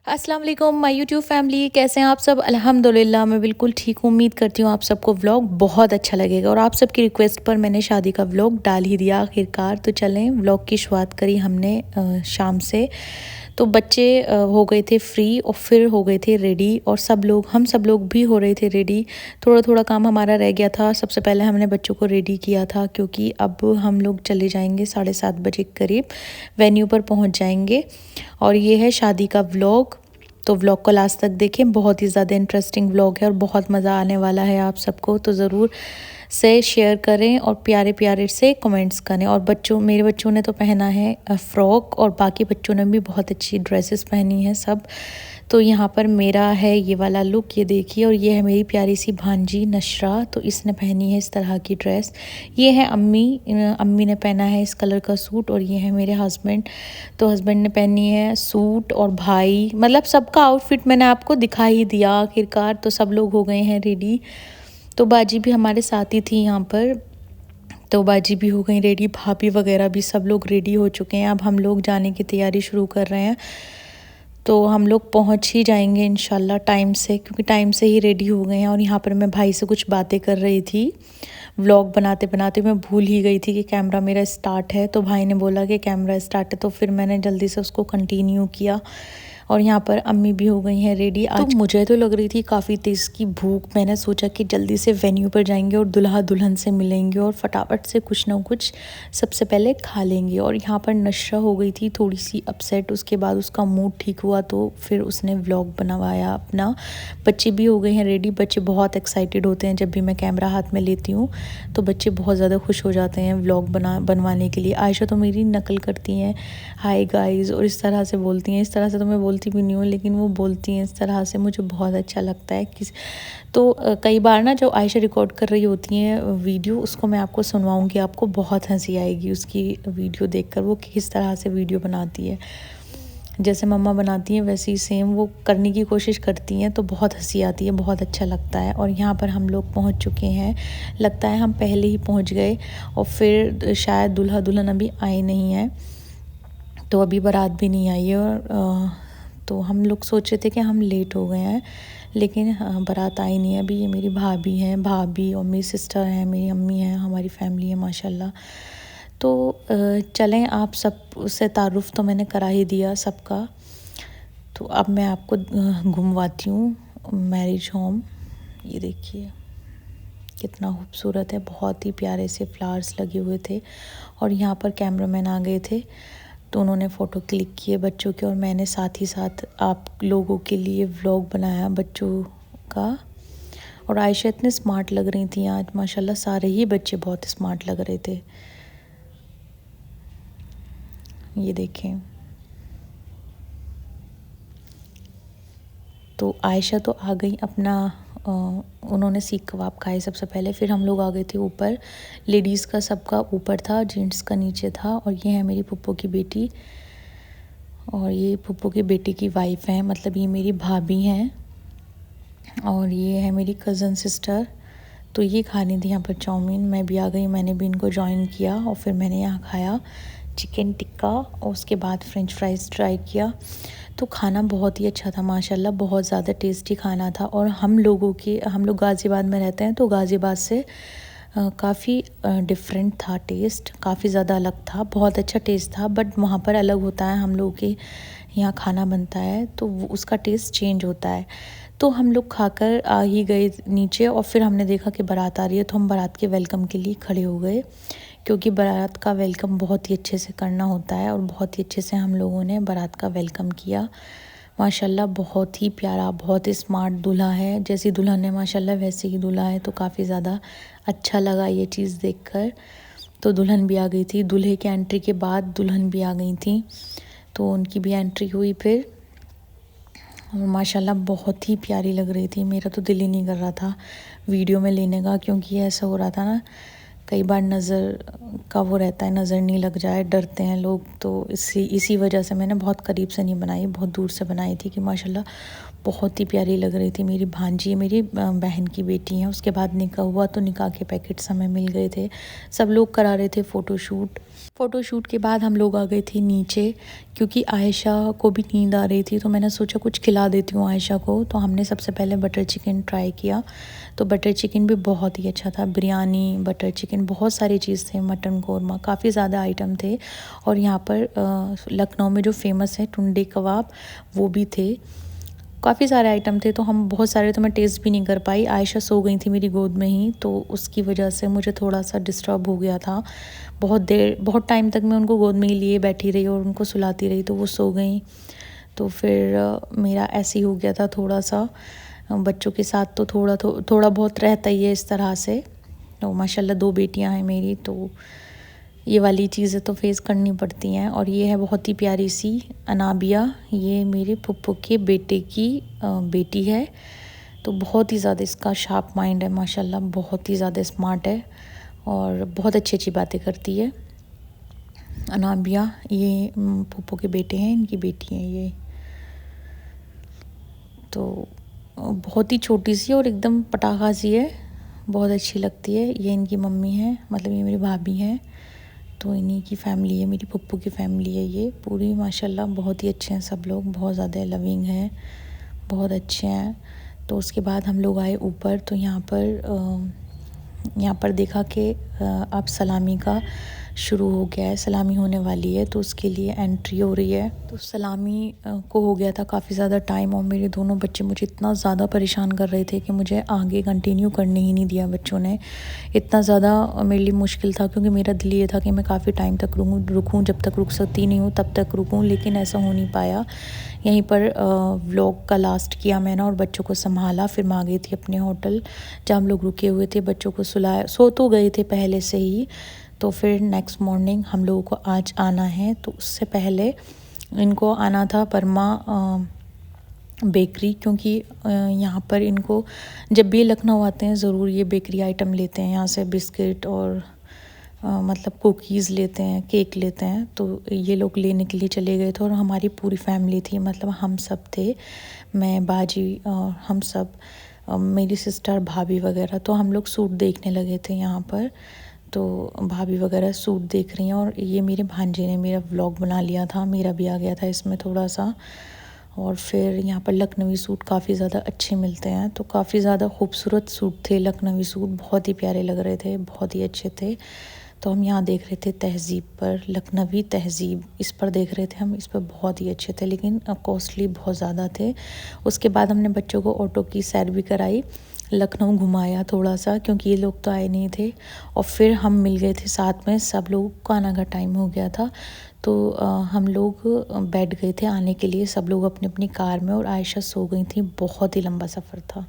अस्सलाम वालेकुम my YouTube family, कैसे हैं आप सब। अल्हम्दुलिल्लाह मैं बिल्कुल ठीक हूँ। उम्मीद करती हूँ आप सबको व्लॉग बहुत अच्छा लगेगा और आप सबकी रिक्वेस्ट पर मैंने शादी का व्लॉग डाल ही दिया आखिरकार। तो चलें, व्लॉग की शुरुआत करी हमने शाम से। तो बच्चे हो गए थे फ्री और फिर हो गए थे रेडी और हम सब लोग भी हो रहे थे रेडी। थोड़ा थोड़ा काम हमारा रह गया था। सबसे पहले हमने बच्चों को रेडी किया था क्योंकि अब हम लोग चले जाएंगे 7:30 बजे के करीब, वेन्यू पर पहुंच जाएंगे। और ये है शादी का व्लॉग। तो व्लॉग को लास्ट तक देखें, बहुत ही ज़्यादा इंटरेस्टिंग व्लॉग है और बहुत मज़ा आने वाला है आप सबको। तो ज़रूर से शेयर करें और प्यारे प्यारे से कमेंट्स करें। और मेरे बच्चों ने तो पहना है फ़्रॉक और बाकी बच्चों ने भी बहुत अच्छी ड्रेसेस पहनी हैं सब। तो यहाँ पर मेरा है ये वाला लुक, ये देखिए। और ये है मेरी प्यारी सी भांजी नशरा, तो इसने पहनी है इस तरह की ड्रेस। ये है अम्मी ने पहना है इस कलर का सूट। और ये है मेरे हस्बैंड, तो हस्बैंड ने पहनी है सूट। और भाई, मतलब सबका आउटफिट मैंने आपको दिखा ही दिया आखिरकार। तो सब लोग हो गए हैं रेडी। तो बाजी भी हमारे साथ ही थी यहाँ पर, तो बाजी भी हो गई रेडी, भाभी वगैरह भी सब लोग रेडी हो चुके हैं। अब हम लोग जाने की तैयारी शुरू कर रहे हैं। तो हम लोग पहुंच ही जाएंगे इंशाल्लाह टाइम से, क्योंकि टाइम से ही रेडी हो गए हैं। और यहाँ पर मैं भाई से कुछ बातें कर रही थी। व्लॉग बनाते बनाते मैं भूल ही गई थी कि कैमरा मेरा स्टार्ट है। तो भाई ने बोला कि कैमरा स्टार्ट है, तो फिर मैंने जल्दी से उसको कंटिन्यू किया। और यहाँ पर अम्मी भी हो गई हैं रेडी। आज तो मुझे तो लग रही थी काफ़ी तेज़ की भूख। मैंने सोचा कि जल्दी से वेन्यू पर जाएंगे और दुल्हा दुल्हन से मिलेंगे और फटाफट से कुछ ना कुछ सबसे पहले खा लेंगे। और यहाँ पर नशरा हो गई थी थोड़ी सी अपसेट। उसके बाद उसका मूड ठीक हुआ तो फिर उसने व्लॉग बनवाया अपना। बच्चे भी हो गए हैं रेडी। बच्चे बहुत एक्साइटेड होते हैं जब भी मैं कैमरा हाथ में लेती हूँ, तो बच्चे बहुत ज़्यादा खुश हो जाते हैं व्लॉग बनवाने के लिए। आयशा तो मेरी नकल करती हैं, हाय गाइस, और इस तरह से बोलती हैं। इस तरह से तो मैं बोलती भी नहीं हूँ, लेकिन वो बोलती हैं इस तरह से, मुझे बहुत अच्छा लगता है। तो कई बार ना जो आयशा रिकॉर्ड कर रही होती हैं वीडियो, उसको मैं आपको सुनवाऊँगी। आपको बहुत हंसी आएगी उसकी वीडियो देखकर, वो किस तरह से वीडियो बनाती है। जैसे मम्मा बनाती हैं वैसे ही सेम वो करने की कोशिश करती हैं, तो बहुत हंसी आती है, बहुत अच्छा लगता है। और यहाँ पर हम लोग पहुँच चुके हैं। लगता है हम पहले ही पहुँच गए और फिर शायद दूल्हा दुल्हन अभी आए नहीं हैं, तो अभी बारात भी नहीं आई है। और तो हम लोग सोच रहे थे कि हम लेट हो गए हैं, लेकिन बारात आई नहीं है अभी। ये मेरी भाभी हैं, भाभी और मेरी सिस्टर हैं, मेरी अम्मी हैं, हमारी फैमिली है माशाल्लाह। तो चलें, आप सब से तारुफ़ तो मैंने करा ही दिया सबका। तो अब मैं आपको घुमवाती हूँ मैरिज होम। ये देखिए कितना खूबसूरत है, बहुत ही प्यारे से फ्लावर्स लगे हुए थे। और यहाँ पर कैमरामैन आ गए थे, तो उन्होंने फ़ोटो क्लिक किए बच्चों के, और मैंने साथ ही साथ आप लोगों के लिए व्लॉग बनाया बच्चों का। और आयशा इतने स्मार्ट लग रही थी आज माशाल्लाह, सारे ही बच्चे बहुत स्मार्ट लग रहे थे। ये देखें, तो आयशा तो आ गई अपना उन्होंने सीख कबाब खाए सबसे पहले, फिर हम लोग आ गए थे ऊपर। लेडीज़ का सबका ऊपर था, जेंट्स का नीचे था। और ये है मेरी पुप्पो की बेटी, और ये पुप्पो की बेटी की वाइफ है, मतलब ये मेरी भाभी हैं। और ये है मेरी कज़न सिस्टर। तो ये खानी थी यहाँ पर चाउमीन, मैं भी आ गई, मैंने भी इनको ज्वाइन किया। और फिर मैंने यहाँ खाया चिकन टिक्का और उसके बाद फ्रेंच फ्राइज़ ट्राई किया। तो खाना बहुत ही अच्छा था माशाल्लाह, बहुत ज़्यादा टेस्टी खाना था। और हम लोग गाज़ियाबाद में रहते हैं, तो गाज़ियाबाद से काफ़ी डिफरेंट था टेस्ट, काफ़ी ज़्यादा अलग था, बहुत अच्छा टेस्ट था। बट वहाँ पर अलग होता है, हम लोगों के यहाँ खाना बनता है तो उसका टेस्ट चेंज होता है। तो हम लोग खाकर आ ही गए नीचे, और फिर हमने देखा कि बारात आ रही है, तो हम बारात के वेलकम के लिए खड़े हो गए, क्योंकि बारात का वेलकम बहुत ही अच्छे से करना होता है। और बहुत ही अच्छे से हम लोगों ने बारात का वेलकम किया माशाल्लाह। बहुत ही प्यारा, बहुत ही स्मार्ट दूल्हा है, जैसी दुल्हन है माशाल्लाह वैसे ही दूल्हा है। तो काफ़ी ज़्यादा अच्छा लगा ये चीज़ देखकर। तो दुल्हन भी आ गई थी, दूल्हे के एंट्री के बाद दुल्हन भी आ गई थी, तो उनकी भी एंट्री हुई फिर। और माशाल्लाह बहुत ही प्यारी लग रही थी। मेरा तो दिल ही नहीं कर रहा था वीडियो में लेने का, क्योंकि ऐसा हो रहा था ना कई बार नज़र का वो रहता है, नज़र नहीं लग जाए, डरते हैं लोग, तो इसी वजह से मैंने बहुत करीब से नहीं बनाई, बहुत दूर से बनाई थी कि माशाल्लाह बहुत ही प्यारी लग रही थी। मेरी भांजी मेरी बहन की बेटी है। उसके बाद निकाह हुआ तो निकाह के पैकेट्स हमें मिल गए थे। सब लोग करा रहे थे फ़ोटोशूट के बाद हम लोग आ गए थे नीचे, क्योंकि आयशा को भी नींद आ रही थी, तो मैंने सोचा कुछ खिला देती हूँ आयशा को। तो हमने सबसे पहले बटर चिकन ट्राई किया, तो बटर चिकन भी बहुत ही अच्छा था। बिरयानी, बटर चिकन, बहुत सारी चीज़ थे, मटन कोरमा, काफ़ी ज़्यादा आइटम थे। और यहाँ पर लखनऊ में जो फेमस है टुंडे कबाब, वो भी थे। काफ़ी सारे आइटम थे, तो हम बहुत सारे तो मैं टेस्ट भी नहीं कर पाई। आयशा सो गई थी मेरी गोद में ही, तो उसकी वजह से मुझे थोड़ा सा डिस्टर्ब हो गया था। बहुत टाइम तक मैं उनको गोद में ही लिए बैठी रही और उनको सुलाती रही, तो वो सो गई। तो फिर मेरा ऐसे ही हो गया था थोड़ा सा। बच्चों के साथ तो थोड़ा बहुत रहता ही है इस तरह से। तो माशाल्लाह 2 बेटियां हैं मेरी, तो ये वाली चीज़ें तो फेस करनी पड़ती हैं। और ये है बहुत ही प्यारी सी अनाबिया, ये मेरे फुप्पो के बेटे की बेटी है। तो बहुत ही ज़्यादा इसका शार्प माइंड है माशाल्लाह, बहुत ही ज़्यादा स्मार्ट है और बहुत अच्छी अच्छी बातें करती है। अनाबिया ये फुप्पो के बेटे हैं, इनकी बेटी हैं ये। तो बहुत ही छोटी सी और एकदम पटाखा सी है, बहुत अच्छी लगती है। ये इनकी मम्मी है, मतलब ये मेरी भाभी हैं। तो इन्हीं की फ़ैमिली है, मेरी फुप्पू की फ़ैमिली है ये पूरी। माशाल्लाह बहुत ही अच्छे हैं सब लोग, बहुत ज़्यादा लविंग हैं, बहुत अच्छे हैं। तो उसके बाद हम लोग आए ऊपर, तो यहाँ पर देखा कि अब सलामी का शुरू हो गया है, सलामी होने वाली है, तो उसके लिए एंट्री हो रही है। तो सलामी को हो गया था काफ़ी ज़्यादा टाइम, और मेरे दोनों बच्चे मुझे इतना ज़्यादा परेशान कर रहे थे कि मुझे आगे कंटिन्यू करने ही नहीं दिया बच्चों ने। इतना ज़्यादा मेरे लिए मुश्किल था, क्योंकि मेरा दिल ये था कि मैं काफ़ी टाइम तक रुकूँ, जब तक रुक सकती नहीं हूँ तब तक रुकूँ, लेकिन ऐसा हो नहीं पाया। यहीं पर व्लॉग का लास्ट किया मैंने और बच्चों को संभाला। फिर मैं आ गई थी अपने होटल जहाँ हम लोग रुके हुए थे, बच्चों को सुलाया, सो तो गए थे पहले से ही। तो फिर नेक्स्ट मॉर्निंग हम लोगों को आज आना है, तो उससे पहले इनको आना था परमा बेकरी, क्योंकि यहाँ पर इनको जब भी लखनऊ आते हैं ज़रूर ये बेकरी आइटम लेते हैं यहाँ से, बिस्किट और मतलब कुकीज़ लेते हैं, केक लेते हैं। तो ये लोग लेने के लिए चले गए थे और हमारी पूरी फैमिली थी, मतलब हम सब थे, मैं, बाजी और हम सब, मेरी सिस्टर, भाभी वगैरह। तो हम लोग सूट देखने लगे थे यहाँ पर, तो भाभी वगैरह सूट देख रही हैं। और ये मेरे भांजे ने मेरा व्लॉग बना लिया था, मेरा भी आ गया था इसमें थोड़ा सा। और फिर यहाँ पर लखनवी सूट काफ़ी ज़्यादा अच्छे मिलते हैं, तो काफ़ी ज़्यादा खूबसूरत सूट थे लखनवी सूट, बहुत ही प्यारे लग रहे थे, बहुत ही अच्छे थे। तो हम यहाँ देख रहे थे तहज़ीब पर, लखनवी तहज़ीब, इस पर देख रहे थे हम, इस पर बहुत ही अच्छे थे, लेकिन कॉस्टली बहुत ज़्यादा थे। उसके बाद हमने बच्चों को ऑटो की सैर भी कराई, लखनऊ घुमाया थोड़ा सा, क्योंकि ये लोग तो आए नहीं थे। और फिर हम मिल गए थे साथ में, सब लोग को आना का टाइम हो गया था, तो हम लोग बैठ गए थे आने के लिए, सब लोग अपनी अपनी कार में, और आयशा सो गई थी। बहुत ही लंबा सफ़र था।